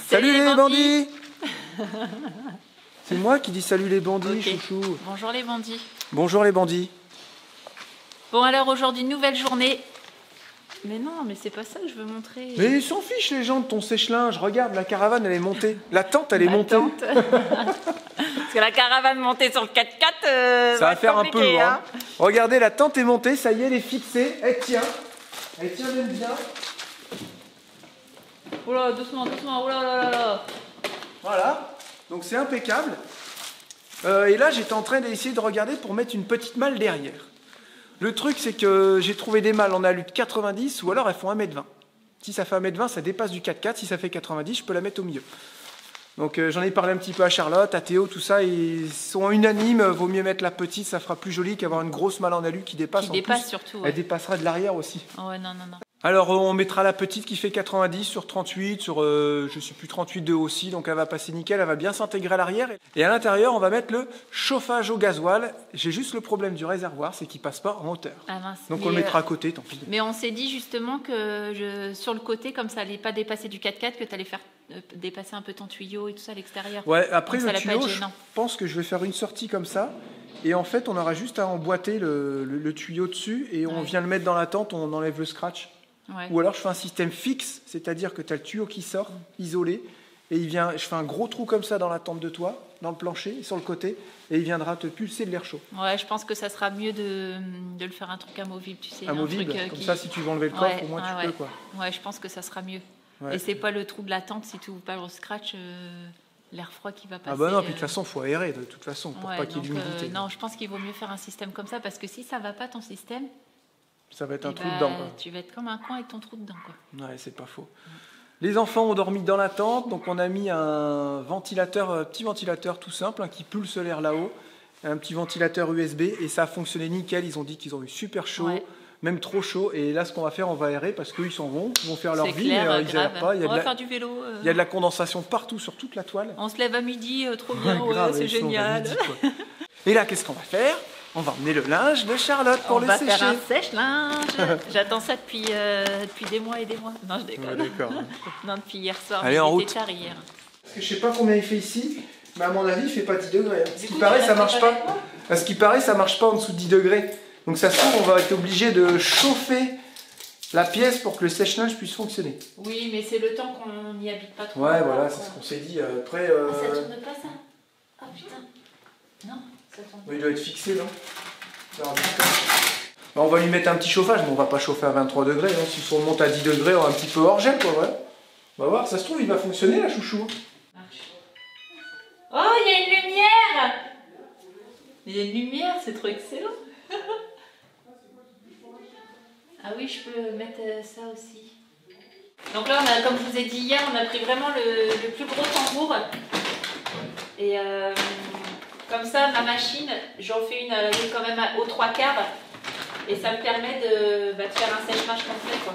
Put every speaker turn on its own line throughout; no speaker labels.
Salut les bandits. C'est moi qui dis salut les bandits, okay. Chouchou.
Bonjour les bandits.
Bonjour les bandits.
Bon alors aujourd'hui, nouvelle journée. Mais non, mais c'est pas ça que je veux montrer.
Mais ils s'en fichent les gens de ton sèche-linge. Regarde, la caravane elle est montée. La tente elle est montée.
Parce que la caravane montée sur le 4x4,
ça va faire un peu loin.
Hein.
Regardez, la tente est montée, ça y est, elle est fixée. Elle tient même bien.
Oh là, doucement, doucement, oh là là là.
Voilà, donc c'est impeccable. Et là, j'étais en train d'essayer de regarder pour mettre une petite malle derrière. Le truc, c'est que j'ai trouvé des malles en alu de 90 ou alors elles font 1,20 m. Si ça fait 1,20 m, ça dépasse du 4x4. Si ça fait 90, je peux la mettre au milieu. Donc j'en ai parlé un petit peu à Charlotte, à Théo, tout ça. Ils sont unanimes, vaut mieux mettre la petite, ça fera plus joli qu'avoir une grosse malle en alu qui dépasse.
Qui dépasse surtout. Ouais.
Elle dépassera de l'arrière aussi.
Oh ouais, non, non, non.
Alors on mettra la petite qui fait 90 sur 38, sur je sais plus 38 de aussi, donc elle va passer nickel, elle va bien s'intégrer à l'arrière. Et à l'intérieur on va mettre le chauffage au gasoil. J'ai juste le problème du réservoir, c'est qu'il passe pas en hauteur.
Ah mince.
Donc on le mettra à côté, tant pis.
Mais on s'est dit justement que sur le côté, comme ça allait pas dépasser du 4x4, que tu allais faire dépasser un peu ton tuyau et tout ça à l'extérieur.
Ouais, après
donc,
le tuyau, je pense que je vais faire une sortie comme ça. Et en fait on aura juste à emboîter le tuyau dessus et on vient le mettre dans la tente, on enlève le scratch.
Ouais.
Ou alors je fais un système fixe, c'est-à-dire que tu as le tuyau qui sort, isolé, et je fais un gros trou comme ça dans la tente de toit, dans le plancher, sur le côté, et il viendra te pulser de l'air chaud.
Ouais, je pense que ça sera mieux de le faire un truc amovible, tu sais.
Amovible, comme ça si tu veux enlever le coffre, au moins tu peux quoi.
Ouais, je pense que ça sera mieux.
Ouais.
Et c'est pas le trou de la tente, si tu ouvres pas le scratch, l'air froid qui va passer.
Ah bah non, puis de toute façon, il faut aérer, de toute façon, pour pas qu'il y ait d'humidité.
Non, je pense qu'il vaut mieux faire un système comme ça, parce que si ça va pas ton système,
ça va être un trou dedans. Quoi.
Tu vas être comme un coin avec ton trou dedans. Quoi.
Ouais, c'est pas faux. Les enfants ont dormi dans la tente, donc on a mis un ventilateur, petit ventilateur tout simple, qui pulse l'air là-haut, un petit ventilateur USB, et ça a fonctionné nickel. Ils ont dit qu'ils ont eu super chaud, même trop chaud. Et là, ce qu'on va faire, on va aérer parce qu'eux, ils s'en vont, ils vont faire leur vie, mais ils n'aèrent pas.
On va faire du vélo.
Il y a de la condensation partout sur toute la toile.
On se lève à midi, trop bien, c'est génial.
Midi, et là, qu'est-ce qu'on va faire ? On va emmener le linge de Charlotte pour le sécher.
On va faire un sèche-linge. J'attends ça depuis des mois et des mois. Non, je déconne.
Ouais, d'accord.
Non, depuis hier soir.
Allez, en route.
Tard hier.
Parce que je sais pas combien il fait ici, mais à mon avis, il fait pas 10 degrés. Ce qui paraît, ça marche pas. À ce qui paraît, ça marche pas en dessous de 10 degrés. Donc ça se trouve, on va être obligé de chauffer la pièce pour que le sèche-linge puisse fonctionner.
Oui, mais c'est le temps qu'on n'y habite pas trop.
Ouais, voilà, c'est ce qu'on s'est dit. Après.
Ça tourne pas ça. Oh putain. Non.
Il doit être fixé, non? On va lui mettre un petit chauffage, mais on va pas chauffer à 23 degrés. Hein. Si on monte à 10 degrés, on va un petit peu hors gel, quoi. Ouais. On va voir, ça se trouve, il va fonctionner, la chouchou.
Oh, il y a une lumière! Il y a une lumière, c'est trop excellent. Ah oui, je peux mettre ça aussi. Donc là, comme je vous ai dit hier, on a pris vraiment le plus gros tambour. Et comme ça, ma machine, j'en fais une quand même aux 3/4 et ça me permet de faire un sèche-linge complet, quoi.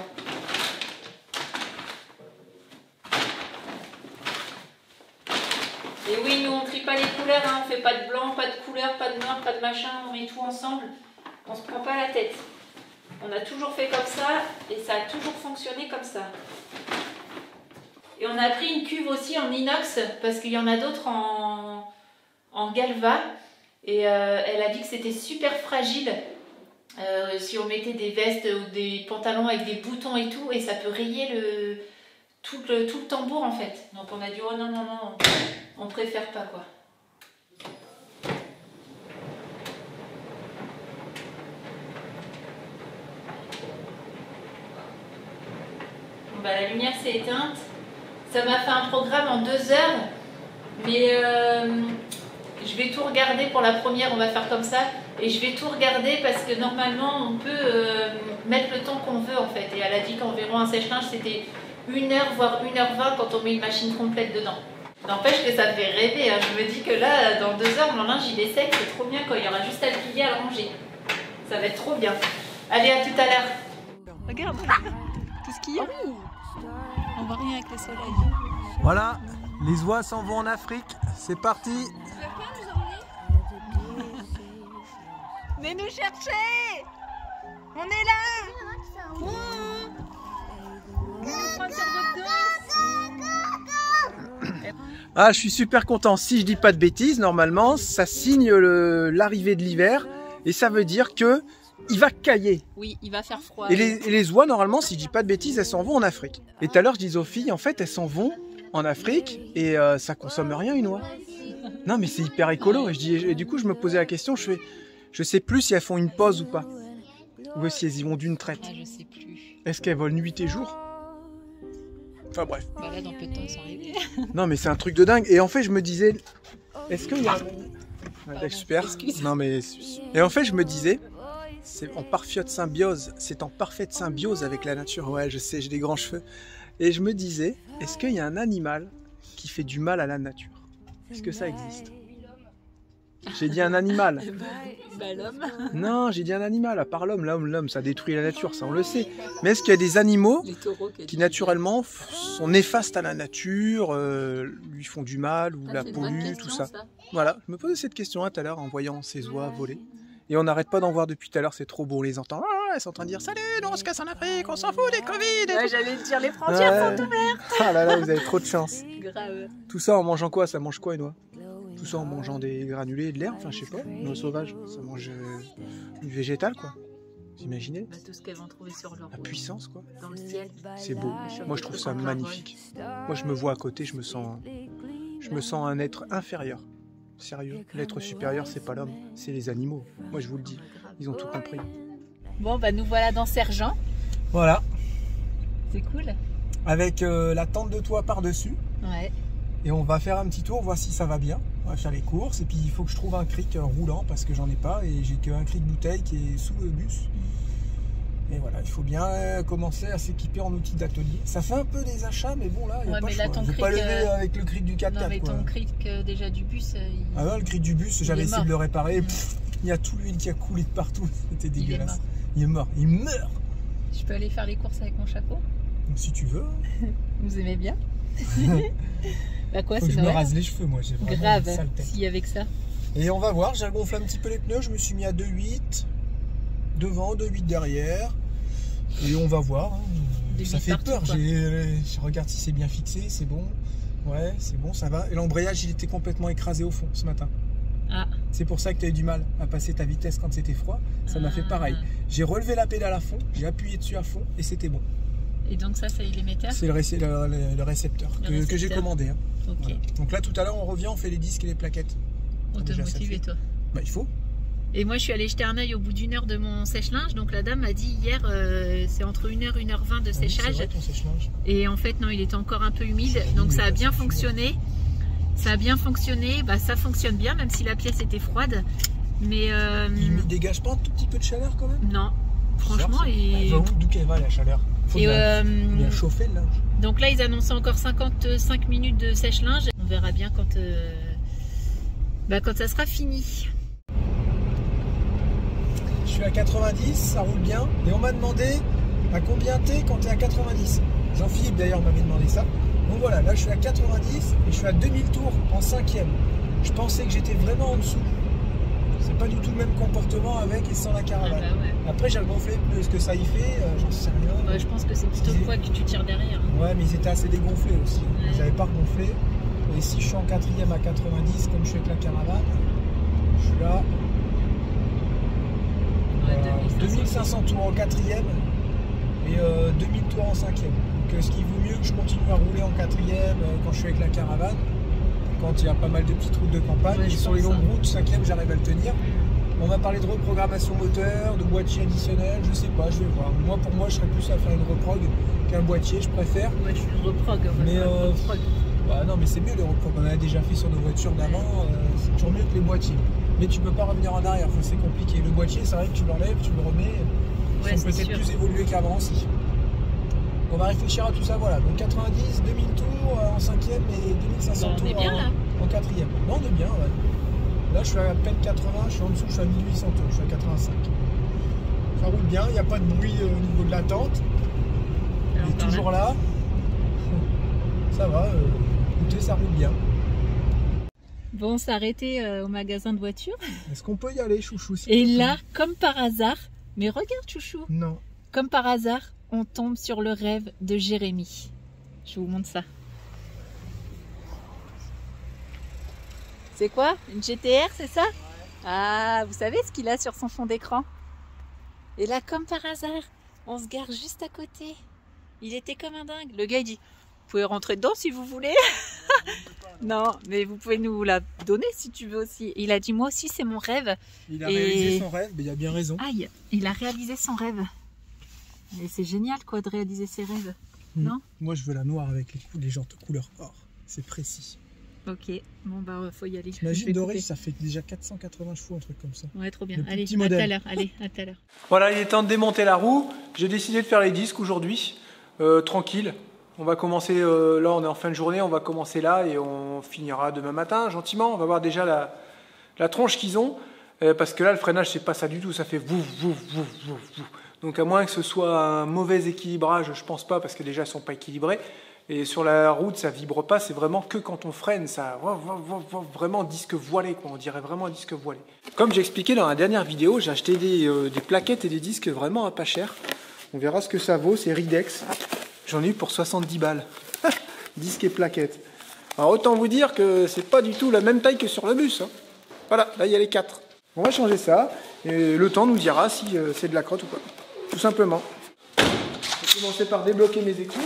Et oui, nous on trie pas les couleurs, hein, on fait pas de blanc, pas de couleur, pas de noir, pas de machin, on met tout ensemble. On se prend pas la tête. On a toujours fait comme ça et ça a toujours fonctionné comme ça. Et on a pris une cuve aussi en inox parce qu'il y en a d'autres en galva et elle a dit que c'était super fragile si on mettait des vestes ou des pantalons avec des boutons et tout, et ça peut rayer tout le tambour en fait. Donc on a dit oh non non non, on préfère pas quoi. Bon, bah, la lumière s'est éteinte. Ça m'a fait un programme en 2 heures, mais je vais tout regarder pour la première, on va faire comme ça, et je vais tout regarder parce que normalement on peut mettre le temps qu'on veut en fait, et à a dit qu'environ un sèche-linge, c'était 1h, voire 1h20 quand on met une machine complète dedans. N'empêche que ça me fait rêver, hein. Je me dis que là, dans 2 heures, mon linge il est sec, c'est trop bien quand il y aura juste à le plier, à le ranger. Ça va être trop bien. Allez, à tout à l'heure.
Regarde, tout ce qu'il y a. On voit rien avec le soleil.
Voilà, les oies s'en vont en Afrique, c'est parti.
Venez nous chercher. On est là.
Ah, je suis super content. Si je dis pas de bêtises, normalement, ça signe l'arrivée de l'hiver et ça veut dire que il va cailler.
Oui, il va faire froid.
Et les oies, normalement, si je dis pas de bêtises, elles s'en vont en Afrique. Et tout à l'heure, je disais aux filles, en fait, elles s'en vont en Afrique et ça consomme rien une oie. Non, mais c'est hyper écolo. Et du coup, je me posais la question, je sais plus si elles font une pause ou pas. Ou si elles y vont d'une traite.
Ah, je sais plus.
Est-ce qu'elles volent nuit et jour? Enfin bref.
Bah là, dans peu de temps, c'est arrivé.
Non, mais c'est un truc de dingue. Et en fait, je me disais, est-ce qu'il y a... Ouais, super.
Excuse.
Non, mais... Et en fait, je me disais, c'est en parfaite symbiose. C'est en parfaite symbiose avec la nature. Ouais, je sais, j'ai des grands cheveux. Et je me disais, est-ce qu'il y a un animal qui fait du mal à la nature? Est-ce que ça existe? J'ai dit un animal.
Bah l'homme.
Non, j'ai dit un animal, à part l'homme. L'homme, ça détruit la nature, ça on le sait. Mais est-ce qu'il y a des animaux
Les taureaux
qui naturellement sont néfastes à la nature, lui font du mal ou la polluent, tout ça? Voilà, je me posais cette question tout à l'heure en voyant ces oies voler. Et on n'arrête pas d'en voir depuis tout à l'heure, c'est trop beau, on les entend. Ah, elles sont en train de dire salut, nous on se casse en Afrique, on s'en fout des Covid.
Ouais, j'allais te dire, les frontières sont ouvertes.
Ah là là, vous avez trop de chance.
Grave.
Tout ça en mangeant quoi? Ça mange quoi une oie? Tout ça en mangeant des granulés, de l'herbe, enfin je sais pas, une oie sauvage, ça mange du végétal quoi. Vous imaginez?
Bah, tout ce qu'elles vont trouver sur leur
La puissance quoi.
dans le ciel.
C'est beau. Moi je trouve ça magnifique. Moi je me vois à côté, je me sens un être inférieur. Sérieux, l'être supérieur c'est pas l'homme, c'est les animaux. Moi je vous le dis, ils ont tout compris.
Bon, bah nous voilà dans Sergent.
Voilà,
C'est cool.
avec la tente de toit par-dessus.
Ouais.
Et on va faire un petit tour, voir si ça va bien. On va faire les courses et puis il faut que je trouve un cric roulant parce que j'en ai pas et j'ai qu'un cric bouteille qui est sous le bus. Et voilà, il faut bien commencer à s'équiper en outils d'atelier. Ça fait un peu des achats, mais bon là, il n'y a pas
mais
le
là,
choix.
ton
Je vais pas
cric,
lever avec le cric du 4x4.
Non, mais
quoi.
ton cric déjà du bus,
Ah non, le cric du bus, j'avais
est
essayé
mort.
de le réparer. Pff, il y a tout l'huile qui a coulé de partout. C'était
Il est
dégueulasse.
mort.
Il est mort. Il meurt.
je peux aller faire les courses avec mon chapeau.
Donc, si tu veux,
Vous aimez bien? Bah quoi,
faut que
c'est
je me
Noël.
rase les cheveux, moi. J'ai vraiment
Grave,
une sale tête.
si avec ça.
Et on va voir, j'ai gonflé un petit peu les pneus, je me suis mis à 2,8 devant, 2,8 derrière. Et on va voir. Hein.
2,8
Ça fait
partout,
peur.
quoi.
Je regarde si c'est bien fixé, c'est bon. Ouais, c'est bon, ça va. Et l'embrayage, il était complètement écrasé au fond ce matin.
Ah.
C'est pour ça que tu as eu du mal à passer ta vitesse quand c'était froid. Ça m'a fait pareil. J'ai relevé la pédale à fond, j'ai appuyé dessus à fond et c'était bon.
Et donc ça, c'est l'émetteur?
C'est le récepteur que j'ai commandé. Hein.
Ok.
Voilà. Donc là, tout à l'heure, on revient, on fait les disques et les plaquettes.
On te
Déjà, ça
motive
fait.
et toi?
Bah, il faut.
Et moi, je suis allée jeter un œil au bout d'une heure de mon sèche-linge. Donc la dame m'a dit hier, c'est entre 1h et 1h20 de
Ah oui,
séchage.
c'est vrai, ton sèche-linge.
Et en fait, non, il était encore un peu humide. Donc ça a bien fonctionné. Ça a bien fonctionné. Bah, ça fonctionne bien, même si la pièce était froide. Mais
Il ne dégage pas un tout petit peu de chaleur quand même?
non, franchement.
Elle va où? D'où qu'elle va la chaleur? Faut
Et
bien chauffer le linge.
donc là, ils annonçaient encore 55 minutes de sèche-linge. On verra bien quand ça sera fini.
Je suis à 90, ça roule bien. Et on m'a demandé à combien t'es quand t'es à 90. Jean-Philippe d'ailleurs m'avait demandé ça. Donc voilà, là je suis à 90 et je suis à 2000 tours en 5e. Je pensais que j'étais vraiment en dessous. C'est pas du tout le même comportement avec et sans la caravane.
Ah bah ouais.
Après j'ai gonflé plus. Est-ce que ça y fait? J'en sais rien.
Bah, je pense que c'est plutôt quoi que tu tires derrière.
Ouais, mais ils étaient assez dégonflés aussi.
Ouais.
J'avais pas regonflé. Et si je suis en 4e à 90 comme je suis avec la caravane, je suis là.
Ouais,
2500 tours en 4e et 2000 tours en 5e. Donc ce qui vaut mieux que je continue à rouler en 4e quand je suis avec la caravane, quand il y a pas mal de petites routes de campagne.
Ouais,
et
je
sur les
pense,
longues routes, 5e, j'arrive à le tenir. On m'a parlé de reprogrammation moteur, de boîtier additionnel, je sais pas, je vais voir. Moi, pour moi, je serais plus à faire une reprog qu'un boîtier, je préfère.
Ouais, je suis une reprog.
Mais bah non, mais c'est mieux les reprog. On en a déjà fait sur nos voitures d'avant, c'est toujours mieux que les boîtiers. Mais tu peux pas revenir en arrière, c'est compliqué. Le boîtier, c'est vrai que tu l'enlèves, tu le remets. Ils sont peut-être plus évolués qu'avant aussi.
On va réfléchir à tout ça, voilà. Donc 90, 2000 tours en 5e et 2500
on est
tours
bien, là.
en 4e. Non, on est bien, ouais. Là, je suis à peine 80, je suis en dessous, je suis à 1800 tours, je suis à 85. Ça roule bien, il n'y a pas de bruit au niveau de la tente. Il est toujours là. Ça va, écoutez, ça roule bien.
Bon, on s'est arrêté au magasin de voitures.
Est-ce qu'on peut y aller, chouchou?
Et là, comme par hasard, mais regarde, chouchou.
Non.
Comme par hasard, on tombe sur le rêve de Jérémy. Je vous montre ça. C'est quoi? Une GTR, c'est ça? Ah, vous savez ce qu'il a sur son fond d'écran? Et là, comme par hasard, on se gare juste à côté. Il était comme un dingue. Le gars, il dit, vous pouvez rentrer dedans si vous voulez. Non, mais vous pouvez nous la donner si tu veux aussi. Il a dit, moi aussi, c'est mon rêve.
Il a réalisé son rêve, mais il a bien raison.
Aïe, il a réalisé son rêve. Et c'est génial, quoi, de réaliser ses rêves. Non?
Moi, je veux la noire avec les jantes couleur or. C'est précis.
Ok, bon, bah, faut y aller.
Imagine doré, ça fait déjà 480 chevaux, un truc comme ça.
Ouais, trop bien.
Le
Allez,
petit
à tout
modèle.
à l'heure. Allez, à tout à l'heure.
Voilà, il est temps de démonter la roue. J'ai décidé de faire les disques aujourd'hui, tranquille. On va commencer, là on est en fin de journée, on va commencer là et on finira demain matin, gentiment. On va voir déjà la tronche qu'ils ont, parce que là le freinage c'est pas ça du tout, ça fait vouf, vouf, vouf, vouf, vouf. Donc à moins que ce soit un mauvais équilibrage, je pense pas, parce que déjà ils sont pas équilibrés. Et sur la route ça vibre pas, c'est vraiment que quand on freine, ça vraiment disque voilé, quoi. On dirait vraiment un disque voilé. Comme j'ai expliqué dans la dernière vidéo, j'ai acheté des plaquettes et des disques vraiment à pas cher. On verra ce que ça vaut, c'est Ridex. J'en ai eu pour 70 balles. Disque et plaquettes. Alors autant vous dire que c'est pas du tout la même taille que sur le bus. Hein. Voilà, là il y a les 4. On va changer ça et le temps nous dira si c'est de la crotte ou pas. Tout simplement. Je vais commencer par débloquer mes écrous.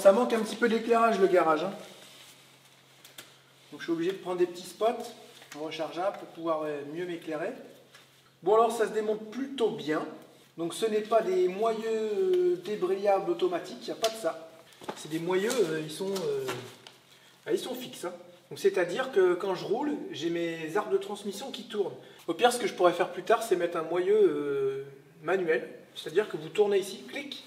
Ça manque un petit peu d'éclairage le garage. Hein. Donc je suis obligé de prendre des petits spots rechargeables pour pouvoir mieux m'éclairer. Bon alors ça se démonte plutôt bien. Donc ce n'est pas des moyeux débrayables automatiques, il n'y a pas de ça. C'est des moyeux, ils sont fixes. Hein. Donc c'est-à-dire que quand je roule, j'ai mes arbres de transmission qui tournent. Au pire ce que je pourrais faire plus tard, c'est mettre un moyeu manuel. C'est-à-dire que vous tournez ici, clic.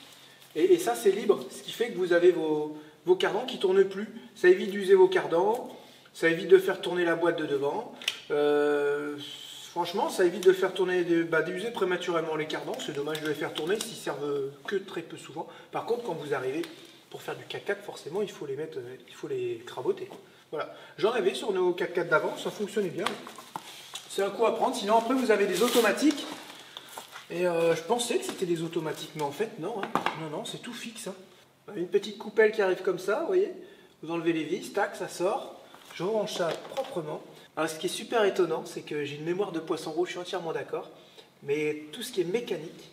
Et ça c'est libre, ce qui fait que vous avez vos cardans qui ne tournent plus. Ça évite d'user vos cardans, ça évite de faire tourner la boîte de devant. Franchement, ça évite de faire tourner, d'user prématurément les cardans. C'est dommage de les faire tourner s'ils servent que très peu souvent. Par contre, quand vous arrivez pour faire du 4x4, forcément, il faut les craboter. Quoi. Voilà. J'en avais sur nos 4x4 d'avant, ça fonctionnait bien. C'est un coup à prendre. Sinon, après, vous avez des automatiques. Et je pensais que c'était des automatiques, mais en fait non, hein. Non, c'est tout fixe. Hein. Une petite coupelle qui arrive comme ça, vous voyez. Vous enlevez les vis, tac, ça sort. Je range ça proprement. Alors ce qui est super étonnant, c'est que j'ai une mémoire de poisson rouge, je suis entièrement d'accord. Mais tout ce qui est mécanique,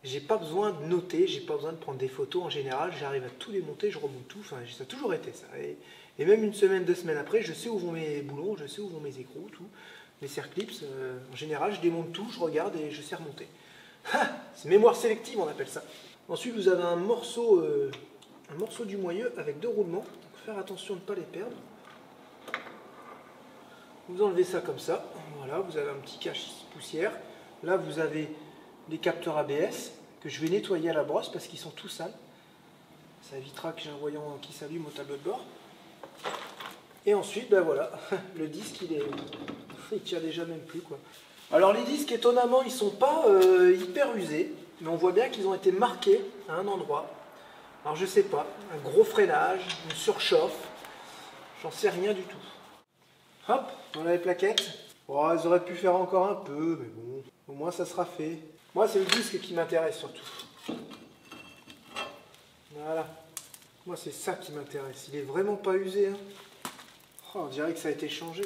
j'ai pas besoin de noter, j'ai pas besoin de prendre des photos en général. J'arrive à tout démonter, je remonte tout. Enfin, ça a toujours été ça. Et même une semaine, 2 semaines après, je sais où vont mes boulons, je sais où vont mes écrous, tout. Les serre-clips, en général, je démonte tout, je regarde et je sais remonter. C'est mémoire sélective, on appelle ça. Ensuite, vous avez un morceau du moyeu avec 2 roulements. Donc, faire attention de ne pas les perdre. Vous enlevez ça comme ça. Voilà, vous avez un petit cache poussière. Là, vous avez les capteurs ABS que je vais nettoyer à la brosse parce qu'ils sont tout sales. Ça évitera que j'ai un voyant qui s'allume au tableau de bord. Et ensuite, ben voilà, le disque, il tient déjà même plus, quoi. Alors les disques, étonnamment, ils sont pas hyper usés, mais on voit bien qu'ils ont été marqués à un endroit. Alors je sais pas, un gros freinage, une surchauffe, j'en sais rien du tout. Hop, voilà les plaquettes. Oh, elles auraient pu faire encore un peu, mais bon, au moins ça sera fait. Moi, c'est le disque qui m'intéresse surtout. Voilà. Moi, c'est ça qui m'intéresse. Il est vraiment pas usé, hein. Oh, on dirait que ça a été changé.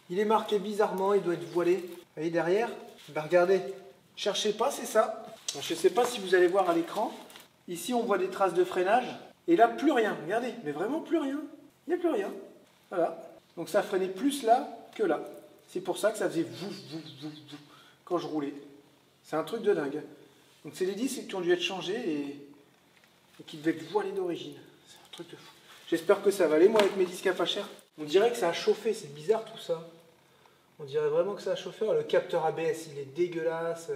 Il est marqué bizarrement, il doit être voilé. Vous voyez derrière? Ben regardez, cherchez pas, c'est ça. Alors, je ne sais pas si vous allez voir à l'écran. Ici, on voit des traces de freinage. Et là, plus rien. Regardez, mais vraiment plus rien. Il n'y a plus rien. Voilà. Donc ça freinait plus là que là. C'est pour ça que ça faisait vouf, vouf, vouf, vouf quand je roulais. C'est un truc de dingue. Donc c'est des disques qui ont dû être changés et qui devaient être voilés d'origine. C'est un truc de fou. J'espère que ça va aller, moi, avec mes disques à pas cher. On dirait que ça a chauffé, c'est bizarre tout ça. On dirait vraiment que ça a chauffé. Le capteur ABS, il est dégueulasse.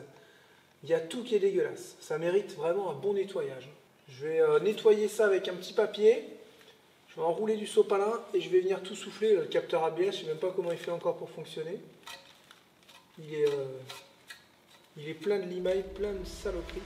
Il y a tout qui est dégueulasse. Ça mérite vraiment un bon nettoyage. Je vais nettoyer ça avec un petit papier. Je vais enrouler du sopalin et je vais venir tout souffler. Le capteur ABS, je ne sais même pas comment il fait encore pour fonctionner. Il est plein de limailles, plein de saloperies.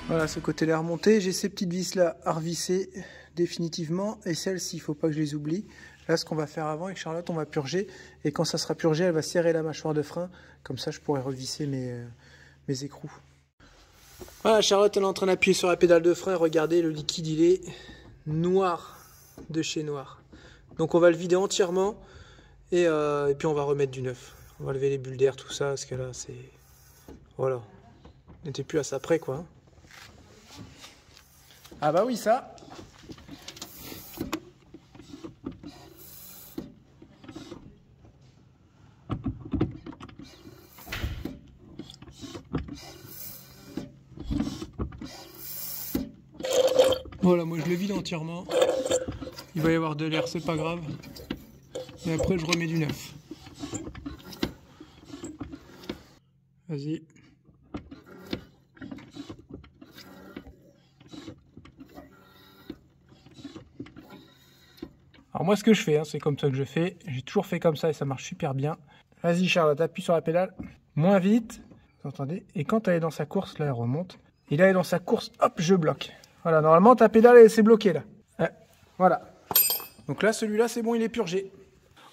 Voilà, ce côté-là est remonté. J'ai ces petites vis-là à revisser définitivement. Et celles-ci, il ne faut pas que je les oublie. Là, ce qu'on va faire avant avec Charlotte, on va purger. Et quand ça sera purgé, elle va serrer la mâchoire de frein. Comme ça, je pourrai revisser mes écrous. Voilà, Charlotte, elle est en train d'appuyer sur la pédale de frein. Regardez, le liquide, il est noir de chez noir. Donc, on va le vider entièrement. Et puis, on va remettre du neuf. On va lever les bulles d'air, tout ça. Parce que là, c'est... Voilà. On n'était plus à ça près, quoi. Hein. Ah bah oui, ça. Voilà, moi je le vide entièrement. Il va y avoir de l'air, c'est pas grave. Et après je remets du neuf. Vas-y. Alors moi ce que je fais, hein, c'est comme ça que je fais. J'ai toujours fait comme ça et ça marche super bien. Vas-y Charlotte, appuie sur la pédale. Moins vite. Vous entendez? Et quand elle est dans sa course, là elle remonte. Et là elle est dans sa course, hop, je bloque. Voilà, normalement ta pédale elle s'est bloquée là. Ouais, voilà. Donc là celui-là c'est bon, il est purgé.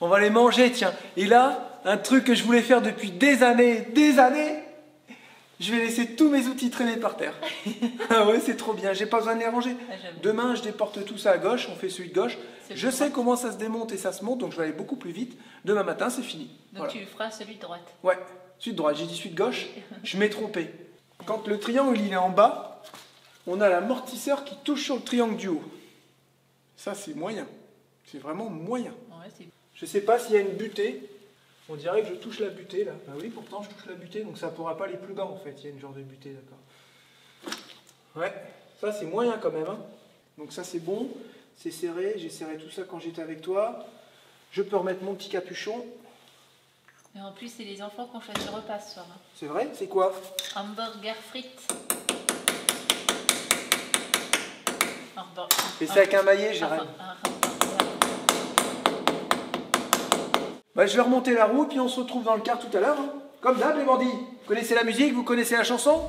On va les manger, tiens. Et là, un truc que je voulais faire depuis des années, je vais laisser tous mes outils traîner par terre. Ah ouais, c'est trop bien, j'ai pas besoin de les ranger. Demain, je déporte tout ça à gauche, on fait celui de gauche. Je sais comment ça se démonte et ça se monte, donc je vais aller beaucoup plus vite. Demain matin, c'est fini.
Donc voilà. Tu feras celui de droite.
Ouais, celui de droite, j'ai dit celui de gauche, je m'ai trompé. Quand le triangle il est en bas, on a l'amortisseur qui touche sur le triangle du haut. Ça, c'est moyen. C'est vraiment moyen. Ouais, je sais pas s'il y a une butée. On dirait que je touche la butée là. Bah oui, pourtant je touche la butée, donc ça pourra pas aller plus bas en fait. Il y a une genre de butée, d'accord. Ouais, ça c'est moyen quand même. Hein. Donc ça c'est bon, c'est serré. J'ai serré tout ça quand j'étais avec toi. Je peux remettre mon petit capuchon.
Et en plus, c'est les enfants qui ont choisi le repas ce soir. Hein.
C'est vrai? C'est quoi?
Hamburger frites.
Et c'est avec un maillet, j'ai rien. Bah, je vais remonter la roue, puis on se retrouve dans le car tout à l'heure. Hein. Comme d'hab, les bandits. Vous connaissez la musique, vous connaissez la chanson?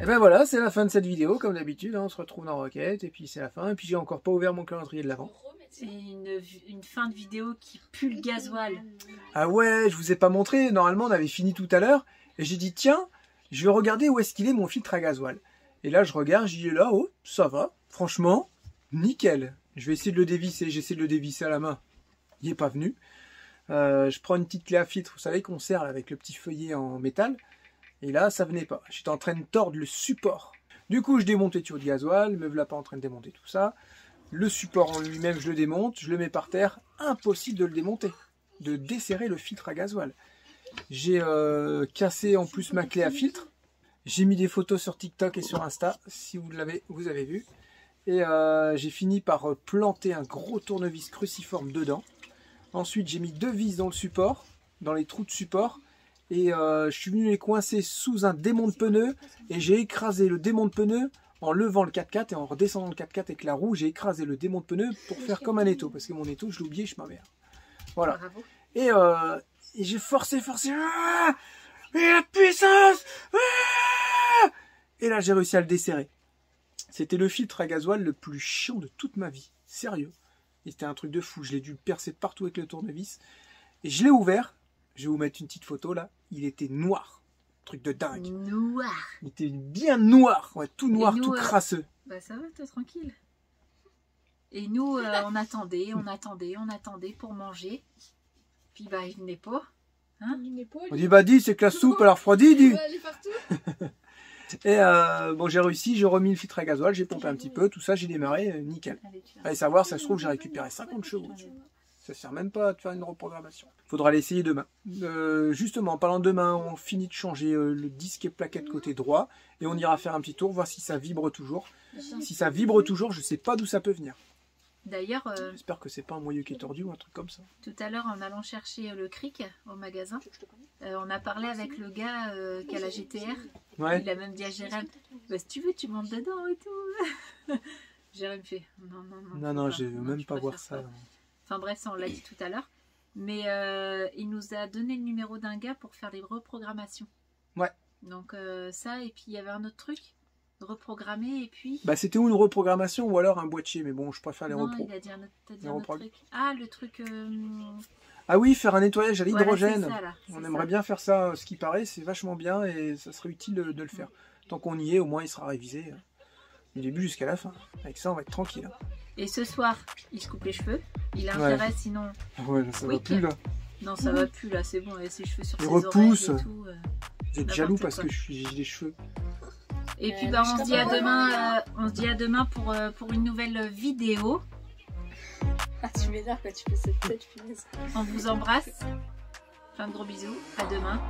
Et ben voilà, c'est la fin de cette vidéo, comme d'habitude, hein, on se retrouve dans Rocket, et puis c'est la fin, et puis j'ai encore pas ouvert mon calendrier de l'avant.
C'est une fin de vidéo qui pue le gasoil.
Ah ouais, je vous ai pas montré, normalement on avait fini tout à l'heure, et j'ai dit tiens, je vais regarder où est-ce qu'il est mon filtre à gasoil. Et là je regarde, j'y ai là, oh, ça va, franchement, nickel. Je vais essayer de le dévisser, j'essaie de le dévisser à la main, il est pas venu. Je prends une petite clé à filtre, vous savez qu'on serre là, avec le petit feuillet en métal. Et là, ça venait pas. J'étais en train de tordre le support. Du coup, je démonte les tuyaux de gasoil. Me voilà pas en train de démonter tout ça. Le support en lui-même, je le démonte. Je le mets par terre. Impossible de le démonter. De desserrer le filtre à gasoil. J'ai cassé en plus ma clé à filtre. J'ai mis des photos sur TikTok et sur Insta. Si vous avez vu. Et j'ai fini par planter un gros tournevis cruciforme dedans. Ensuite, j'ai mis 2 vis dans le support. Dans les trous de support. Et je suis venu les coincer sous un démonte-pneu et j'ai écrasé le démonte-pneu en levant le 4x4 et en redescendant le 4x4 avec la roue. J'ai écrasé le démonte-pneu pour faire comme un étau parce que mon étau, je l'ai oublié, je m'en merde. Voilà. Et j'ai forcé. Ah, et la puissance ah. Et là, j'ai réussi à le desserrer. C'était le filtre à gasoil le plus chiant de toute ma vie. Sérieux. Et c'était un truc de fou. Je l'ai dû percer partout avec le tournevis. Et je l'ai ouvert. Je vais vous mettre une petite photo là. Il était noir. Truc de dingue.
Noir.
Il était bien noir. Ouais, tout noir, tout crasseux.
Bah ça va, t'es tranquille. Et nous, on attendait pour manger. Puis bah il venait pas. Hein,
on dit bah dis, c'est que la soupe elle a refroidi. Dis.
Elle est partout.
Et bon, j'ai réussi, j'ai remis le filtre à gasoil, j'ai pompé un petit peu, tout ça, j'ai démarré, nickel. Allez savoir, ça se trouve, j'ai récupéré 50 chevaux. Ça sert même pas de faire une reprogrammation. Faudra l'essayer demain. Justement, en parlant de demain, on finit de changer le disque et plaquette côté droit. Et on ira faire un petit tour, voir si ça vibre toujours. Si ça vibre toujours, je sais pas d'où ça peut venir.
D'ailleurs,
j'espère que c'est pas un moyeu qui est tordu ou un truc comme ça.
Tout à l'heure, en allant chercher le cric au magasin, on a parlé avec le gars qui a la GTR.
Ouais.
Il a même dit à Jérém, bah, si tu veux, tu montes dedans et tout. Jérém fait,
non, je veux même pas voir ça.
Enfin bref, ça on l'a dit tout à l'heure. Mais il nous a donné le numéro d'un gars pour faire les reprogrammations.
Ouais.
Donc ça, et puis il y avait un autre truc, reprogrammer, et puis...
Bah c'était ou une reprogrammation ou alors un boîtier, mais bon, je préfère les repros.
Non, il a dit un autre truc. Ah, le truc...
Ah oui, faire un nettoyage à l'hydrogène.
Voilà,
on aimerait bien faire ça, ce qui paraît, c'est vachement bien et ça serait utile de le faire. Tant qu'on y est, au moins il sera révisé du début jusqu'à la fin. Avec ça, on va être tranquille.
Et ce soir, il se coupe les cheveux. Il a intérêt, sinon...
Ouais, là, ça va plus, là.
Non, ça va plus, là, c'est bon. Il a ses cheveux sur ses
repousse.
oreilles et tout.
Vous êtes jaloux parce que j'ai des cheveux.
Et puis, bah, on se dit à demain, pour une nouvelle vidéo.
Ah, tu m'énerves quand tu fais cette tête, punaise.
On vous embrasse. Plein de gros bisous. À demain.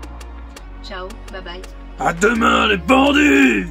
Ciao. Bye bye.
À demain, les bandits!